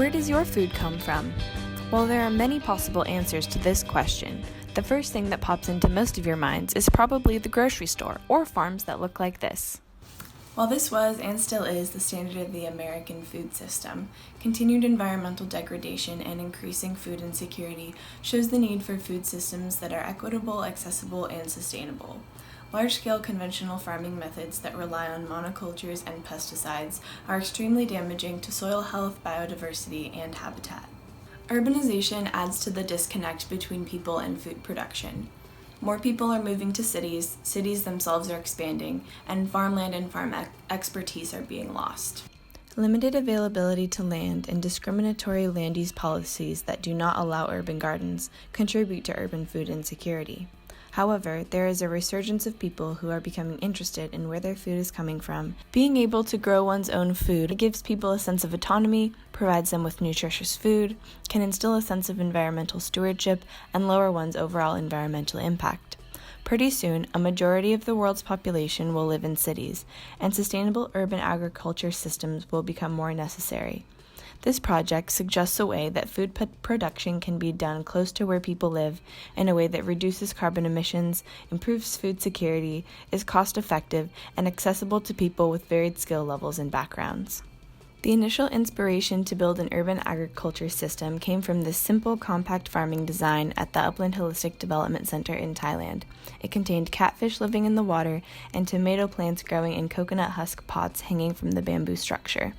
Where does your food come from? Well, there are many possible answers to this question. The first thing that pops into most of your minds is probably the grocery store or farms that look like this. While this was and still is the standard of the American food system, continued environmental degradation and increasing food insecurity shows the need for food systems that are equitable, accessible, and sustainable. Large-scale conventional farming methods that rely on monocultures and pesticides are extremely damaging to soil health, biodiversity, and habitat. Urbanization adds to the disconnect between people and food production. More people are moving to cities themselves are expanding, and farmland and farm expertise are being lost. Limited availability to land and discriminatory land use policies that do not allow urban gardens contribute to urban food insecurity. However, there is a resurgence of people who are becoming interested in where their food is coming from. Being able to grow one's own food gives people a sense of autonomy, provides them with nutritious food, can instill a sense of environmental stewardship, and lower one's overall environmental impact. Pretty soon, a majority of the world's population will live in cities, and sustainable urban agriculture systems will become more necessary. This project suggests a way that food production can be done close to where people live in a way that reduces carbon emissions, improves food security, is cost-effective, and accessible to people with varied skill levels and backgrounds. The initial inspiration to build an urban agriculture system came from this simple, compact farming design at the Upland Holistic Development Center in Thailand. It contained catfish living in the water and tomato plants growing in coconut husk pots hanging from the bamboo structure.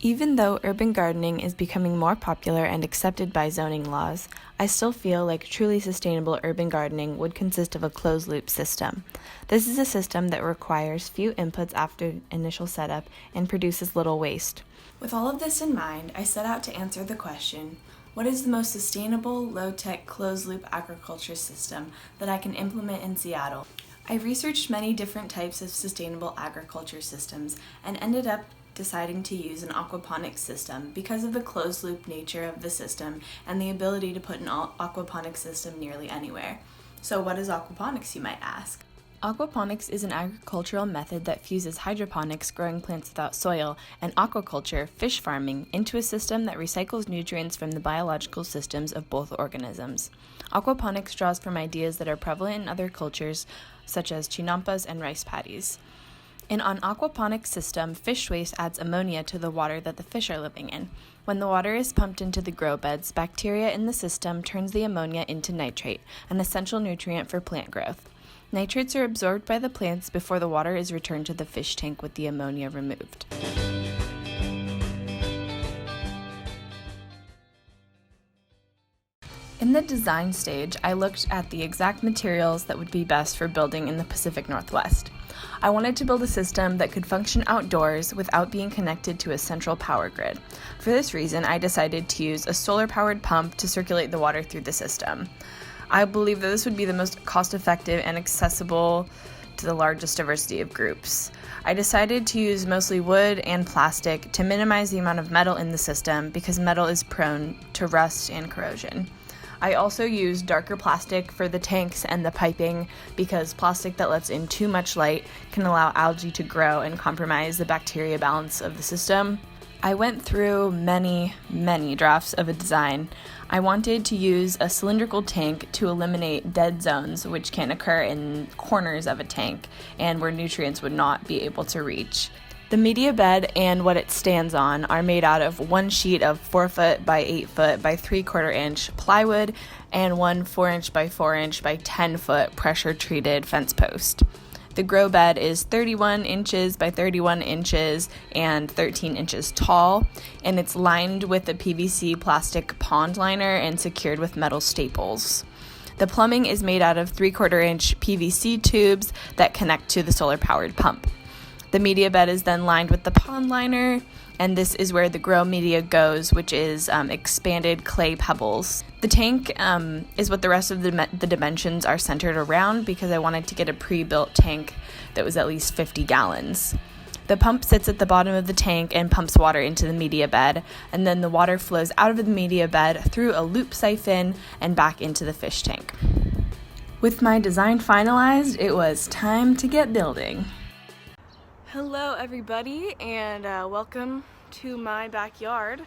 Even though urban gardening is becoming more popular and accepted by zoning laws, I still feel like truly sustainable urban gardening would consist of a closed-loop system. This is a system that requires few inputs after initial setup and produces little waste. With all of this in mind, I set out to answer the question, what is the most sustainable, low-tech, closed-loop agriculture system that I can implement in Seattle? I researched many different types of sustainable agriculture systems and ended up deciding to use an aquaponics system because of the closed-loop nature of the system and the ability to put an aquaponics system nearly anywhere. So what is aquaponics, you might ask? Aquaponics is an agricultural method that fuses hydroponics, growing plants without soil, and aquaculture, fish farming, into a system that recycles nutrients from the biological systems of both organisms. Aquaponics draws from ideas that are prevalent in other cultures, such as chinampas and rice paddies. In an aquaponics system, fish waste adds ammonia to the water that the fish are living in. When the water is pumped into the grow beds, bacteria in the system turns the ammonia into nitrate, an essential nutrient for plant growth. Nitrates are absorbed by the plants before the water is returned to the fish tank with the ammonia removed. In the design stage, I looked at the exact materials that would be best for building in the Pacific Northwest. I wanted to build a system that could function outdoors without being connected to a central power grid. For this reason, I decided to use a solar-powered pump to circulate the water through the system. I believe that this would be the most cost-effective and accessible to the largest diversity of groups. I decided to use mostly wood and plastic to minimize the amount of metal in the system because metal is prone to rust and corrosion. I also used darker plastic for the tanks and the piping because plastic that lets in too much light can allow algae to grow and compromise the bacteria balance of the system. I went through many drafts of a design. I wanted to use a cylindrical tank to eliminate dead zones, which can occur in corners of a tank and where nutrients would not be able to reach. The media bed and what it stands on are made out of one sheet of 4 foot by 8 foot by 3/4 inch plywood and one 4 inch by 4 inch by 10 foot pressure treated fence post. The grow bed is 31 inches by 31 inches and 13 inches tall, and it's lined with a PVC plastic pond liner and secured with metal staples. The plumbing is made out of 3/4 inch PVC tubes that connect to the solar powered pump. The media bed is then lined with the pond liner, and this is where the grow media goes, which is expanded clay pebbles. The tank is what the rest of the dimensions are centered around because I wanted to get a pre-built tank that was at least 50 gallons. The pump sits at the bottom of the tank and pumps water into the media bed, and then the water flows out of the media bed through a loop siphon and back into the fish tank. With my design finalized, it was time to get building. Hello everybody, and welcome to my backyard.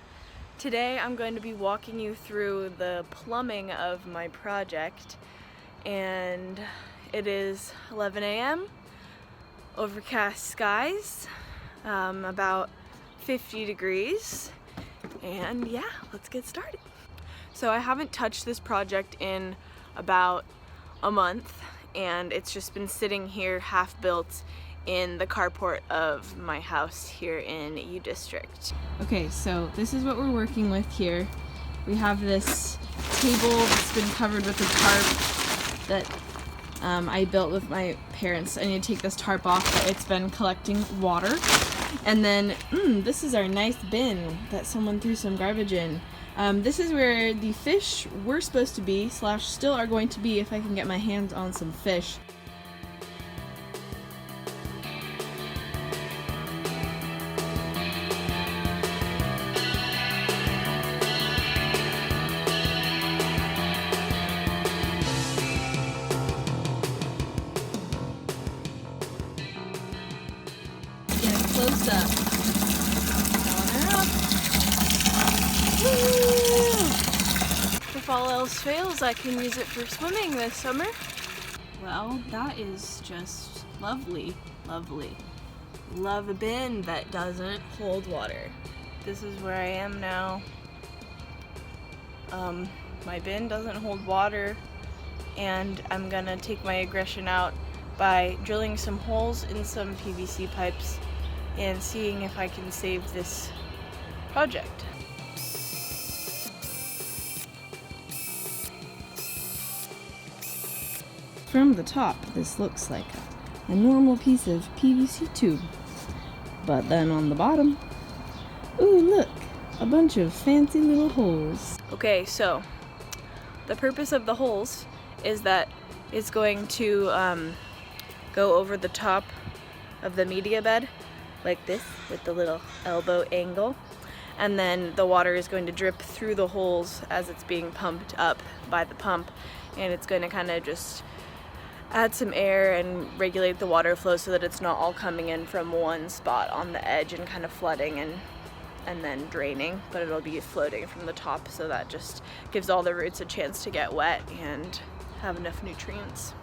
Today I'm going to be walking you through the plumbing of my project, and it is 11 a.m., overcast skies, about 50 degrees, and yeah, let's get started. So I haven't touched this project in about a month, and it's just been sitting here half built in the carport of my house here in U District. Okay, so this is what we're working with here. We have this table that's been covered with a tarp that I built with my parents. I need to take this tarp off, but it's been collecting water. And then, this is our nice bin that someone threw some garbage in. This is where the fish were supposed to be, / still are going to be if I can get my hands on some fish. Close up. If all else fails, I can use it for swimming this summer. Well, that is just lovely, lovely. Love a bin that doesn't hold water. This is where I am now. My bin doesn't hold water, and I'm gonna take my aggression out by drilling some holes in some PVC pipes and seeing if I can save this project. From the top, this looks like a normal piece of PVC tube. But then on the bottom, ooh, look, a bunch of fancy little holes. Okay, so the purpose of the holes is that it's going to go over the top of the media bed like this with the little elbow angle, and then the water is going to drip through the holes as it's being pumped up by the pump, and it's going to kind of just add some air and regulate the water flow so that it's not all coming in from one spot on the edge and kind of flooding and then draining, but it'll be floating from the top, so that just gives all the roots a chance to get wet and have enough nutrients.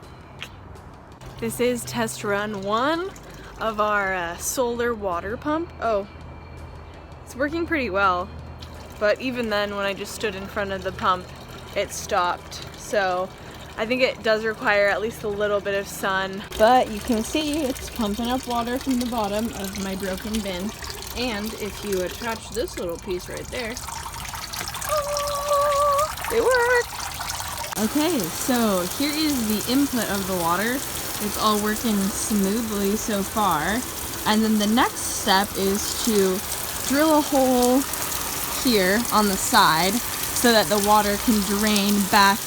This is test run 1 of our solar water pump. Oh, it's working pretty well, but even then when I just stood in front of the pump, it stopped. So I think it does require at least a little bit of sun, but you can see it's pumping up water from the bottom of my broken bin. And if you attach this little piece right there, it worked. Okay, so here is the input of the water. It's all working smoothly so far. And then the next step is to drill a hole here on the side so that the water can drain back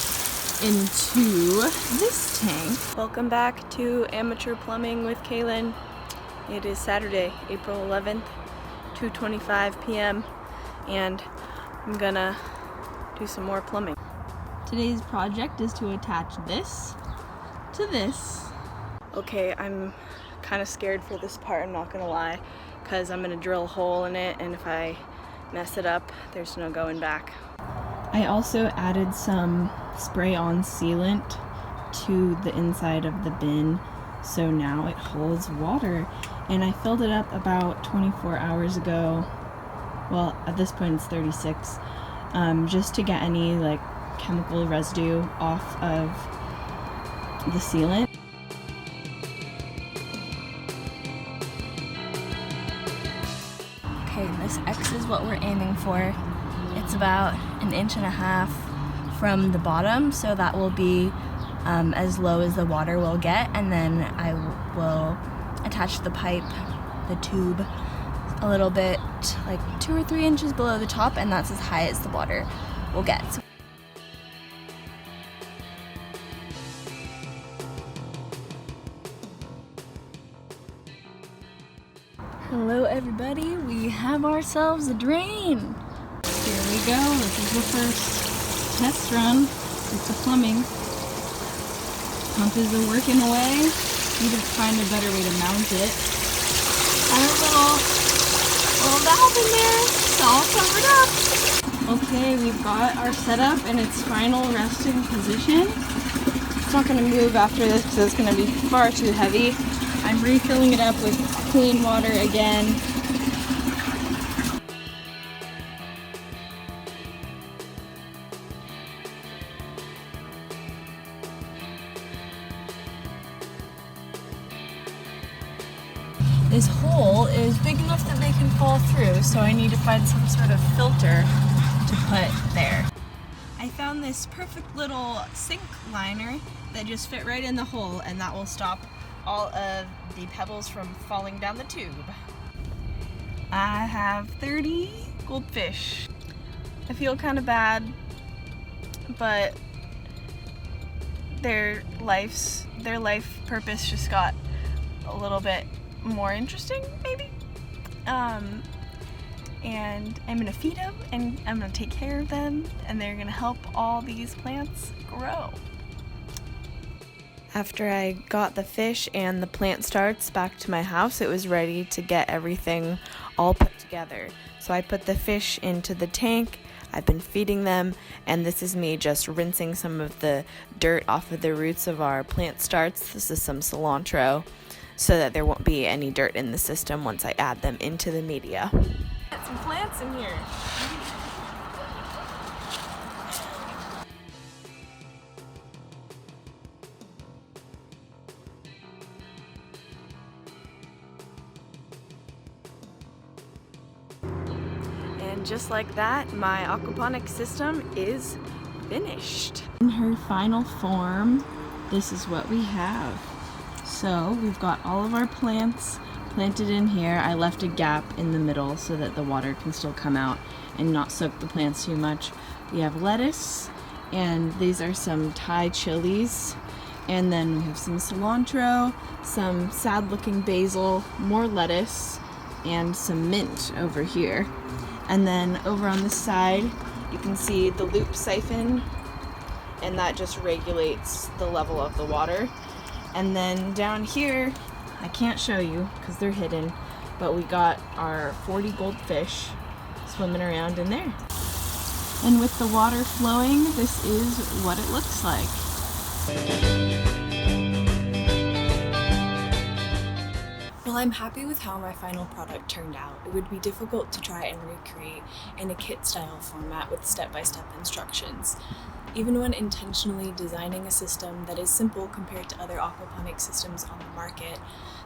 into this tank. Welcome back to Amateur Plumbing with Kaylin. It is Saturday, April 11th, 2:25 p.m. and I'm gonna do some more plumbing. Today's project is to attach this to this. Okay, I'm kind of scared for this part, I'm not gonna lie, because I'm gonna drill a hole in it, and if I mess it up, there's no going back. I also added some spray-on sealant to the inside of the bin, so now it holds water. And I filled it up about 24 hours ago. Well, at this point it's 36, just to get any like chemical residue off of the sealant. Okay, this X is what we're aiming for. It's about 1.5 inches from the bottom, so that will be as low as the water will get, and then I will attach the pipe, the tube, a little bit, like 2 or 3 inches below the top, and that's as high as the water will get. Hello everybody, we have ourselves a drain. Here we go, this is the first test run with the plumbing. Pump is working away. Need to find a better way to mount it. And a little valve in there, it's all covered up. Okay, we've got our setup in its final resting position. It's not going to move after this because it's going to be far too heavy. I'm refilling it up with clean water again. This hole is big enough that they can fall through, so I need to find some sort of filter to put there. I found this perfect little sink liner that just fit right in the hole, and that will stop all of the pebbles from falling down the tube. I have 30 goldfish. I feel kind of bad, but their life purpose just got a little bit more interesting, maybe. And I'm gonna feed them, and I'm gonna take care of them, and they're gonna help all these plants grow. After I got the fish and the plant starts back to my house, it was ready to get everything all put together. So I put the fish into the tank, I've been feeding them, and this is me just rinsing some of the dirt off of the roots of our plant starts. This is some cilantro, so that there won't be any dirt in the system once I add them into the media. Got some plants in here. And just like that, my aquaponics system is finished. In her final form, this is what we have. So we've got all of our plants planted in here. I left a gap in the middle so that the water can still come out and not soak the plants too much. We have lettuce, and these are some Thai chilies, and then we have some cilantro, some sad looking basil, more lettuce, and some mint over here. And then over on this side you can see the loop siphon, and that just regulates the level of the water. And then down here, I can't show you because they're hidden, but we got our 40 goldfish swimming around in there. And with the water flowing, this is what it looks like. While I'm happy with how my final product turned out, it would be difficult to try and recreate in a kit-style format with step-by-step instructions. Even when intentionally designing a system that is simple compared to other aquaponics systems on the market,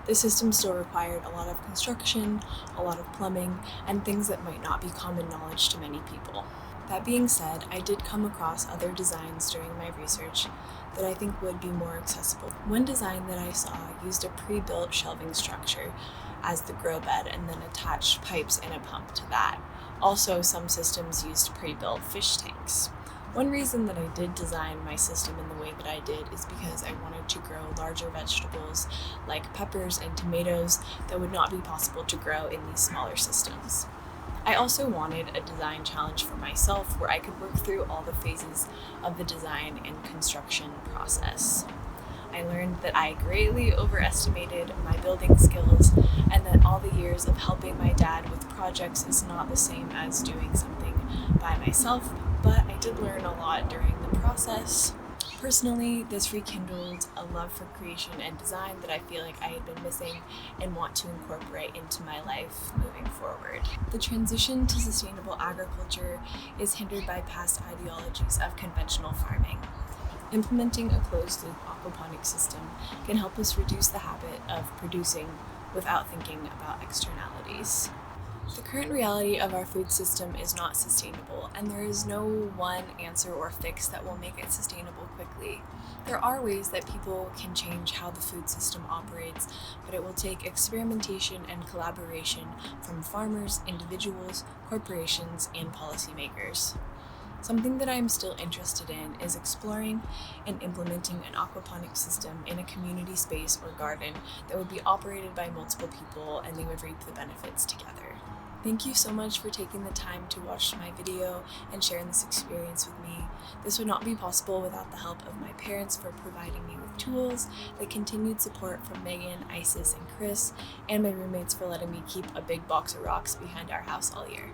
the system still required a lot of construction, a lot of plumbing, and things that might not be common knowledge to many people. That being said, I did come across other designs during my research that I think would be more accessible. One design that I saw used a pre-built shelving structure as the grow bed and then attached pipes and a pump to that. Also, some systems used pre-built fish tanks. One reason that I did design my system in the way that I did is because I wanted to grow larger vegetables like peppers and tomatoes that would not be possible to grow in these smaller systems. I also wanted a design challenge for myself where I could work through all the phases of the design and construction process. I learned that I greatly overestimated my building skills, and that all the years of helping my dad with projects is not the same as doing something by myself, but I did learn a lot during the process. Personally, this rekindled a love for creation and design that I feel like I had been missing and want to incorporate into my life moving forward. The transition to sustainable agriculture is hindered by past ideologies of conventional farming. Implementing a closed-loop aquaponics system can help us reduce the habit of producing without thinking about externalities. The current reality of our food system is not sustainable, and there is no one answer or fix that will make it sustainable quickly. There are ways that people can change how the food system operates, but it will take experimentation and collaboration from farmers, individuals, corporations, and policymakers. Something that I'm still interested in is exploring and implementing an aquaponics system in a community space or garden that would be operated by multiple people and they would reap the benefits together. Thank you so much for taking the time to watch my video and sharing this experience with me. This would not be possible without the help of my parents for providing me with tools, the continued support from Megan, Isis, and Chris, and my roommates for letting me keep a big box of rocks behind our house all year.